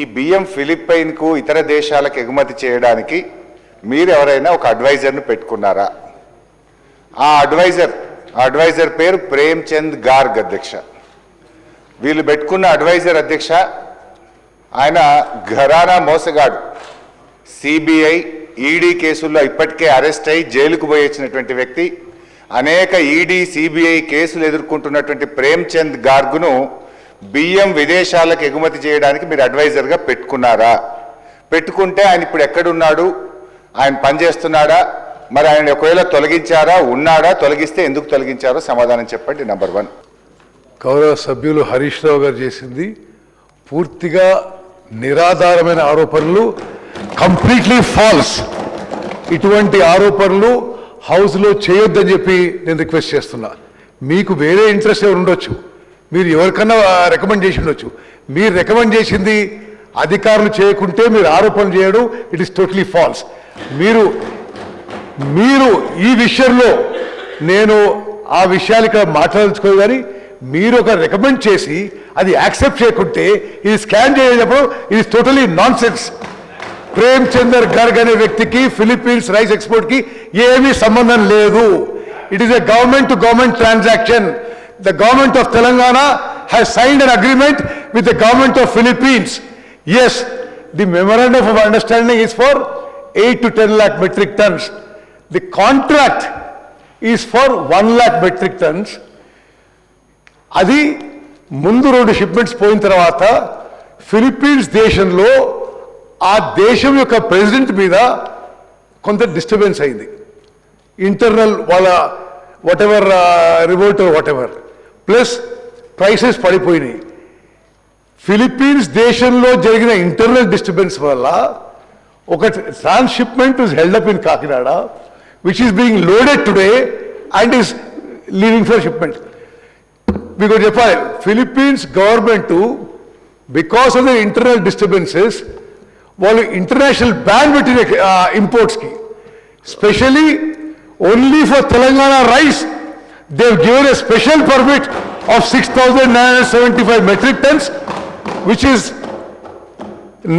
ఈ బియ్యం ఫిలిప్పైన్కు ఇతర దేశాలకు ఎగుమతి చేయడానికి మీరు ఎవరైనా ఒక అడ్వైజర్ను పెట్టుకున్నారా? ఆ అడ్వైజర్ పేరు ప్రేమ్ చంద్ గార్గ్ అధ్యక్ష. వీళ్ళు పెట్టుకున్న అడ్వైజర్ అధ్యక్ష, ఆయన ఘరానా మోసగాడు. సిబిఐ ఈడీ కేసుల్లో ఇప్పటికే అరెస్ట్ అయి జైలుకు పోయి వచ్చినటువంటి వ్యక్తి. అనేక ఈడీ సిబిఐ కేసులు ఎదుర్కొంటున్నటువంటి ప్రేమ్ చంద్ గార్గ్ను బియ్యం విదేశాలకు ఎగుమతి చేయడానికి మీరు అడ్వైజర్గా పెట్టుకున్నారా? పెట్టుకుంటే ఆయన ఇప్పుడు ఎక్కడున్నాడు? ఆయన పనిచేస్తున్నాడా? మరి ఆయన ఒకవేళ తొలగించారా? ఉన్నాడా? తొలగిస్తే ఎందుకు తొలగించారో సమాధానం చెప్పండి. నెంబర్ 1. గౌరవ సభ్యులు హరీష్ రావు గారు చేసింది పూర్తిగా నిరాధారమైన ఆరోపణలు, కంప్లీట్లీ ఫాల్స్. ఇటువంటి ఆరోపణలు హౌస్లో చేయొద్దని చెప్పి నేను రిక్వెస్ట్ చేస్తున్నా. మీకు వేరే ఇంట్రెస్ట్ ఎవరు ఉండొచ్చు, మీరు ఎవరికన్నా రికమెండ్ చేసి ఉండొచ్చు. మీరు రికమెండ్ చేసింది అధికారులు చేయకుంటే మీరు ఆరోపణలు చేయడం ఇట్ ఈస్ టోటలీ ఫాల్స్. మీరు ఈ విషయంలో నేను ఆ విషయాలు ఇక్కడ మాట్లాడించుకోదు, కానీ మీరు ఒక రికమెండ్ చేసి అది యాక్సెప్ట్ చేయకుంటే ఇది స్కాన్ చేసేటప్పుడు ఇది totally nonsense. Prem Chander Garg అనే వ్యక్తికి ఫిలిప్పీన్స్ రైస్ ఎక్స్పోర్ట్కి ఏమీ సంబంధం లేదు. It is a government to government transaction. The government of Telangana has signed an agreement with the government of Philippines. Yes, the memorandum of understanding is for 8 to 10 lakh metric tons. The contract is for 1 lakh metric tons. అది ముందు 2 shipments పోయిన తర్వాత Philippines దేశంలో ఆ దేశం యొక్క president మీద కొంత డిస్టర్బెన్స్ అయింది. ఇంటర్నల్ వాళ్ళ whatever revolt whatever, plus prices పడిపోయినాయి. ఫిలిప్పీన్స్ దేశంలో జరిగిన ఇంటర్నల్ డిస్టర్బెన్స్ వల్ల ఒక transshipment is held up in Kakinada, which is being loaded today and is leaving for shipment. మీకు చెప్పాలి, Philippines government because of the internal disturbances వాళ్ళు international ban పెట్టిన ఇంపోర్ట్స్కి, specially only for Telangana rice they've given a special permit of 6,975 metric tons, which is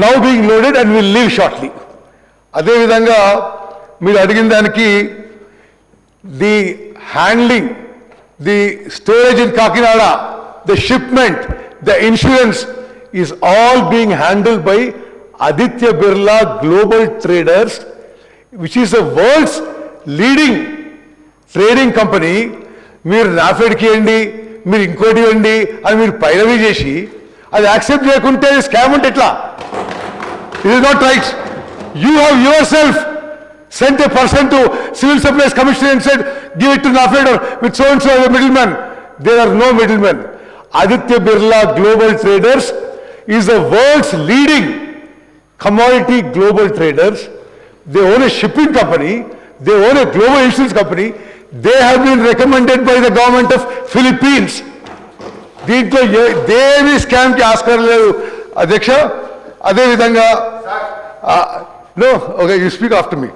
now being loaded and will leave shortly. అదే విధంగా మీరు అడిగిన దానికి the handling, the storage in Kakinada, the shipment, the insurance is all being handled by Aditya Birla Global Traders, which is the world's leading trading company. మీరు నాఫెడ్కి ఇవ్వండి, మీరు ఇంకోటి ఇవ్వండి అని మీరు పైరవీ చేసి అది యాక్సెప్ట్ చేయకుంటే స్కామ్ ఉంటే ఎట్లా? It is not right. You have yourself sent a person to civil supplies commissioner and said give it to NAFED with so and so middle man. There are no middle man. Aditya Birla global traders is the world's leading commodity global traders. They own a shipping company, they own a global insurance company. They have been recommended by the government of Philippines. దీంట్లో దేవి స్కామ్కి ఆస్కారం లేదు అధ్యక్ష. అదేవిధంగా no, okay, you speak after me.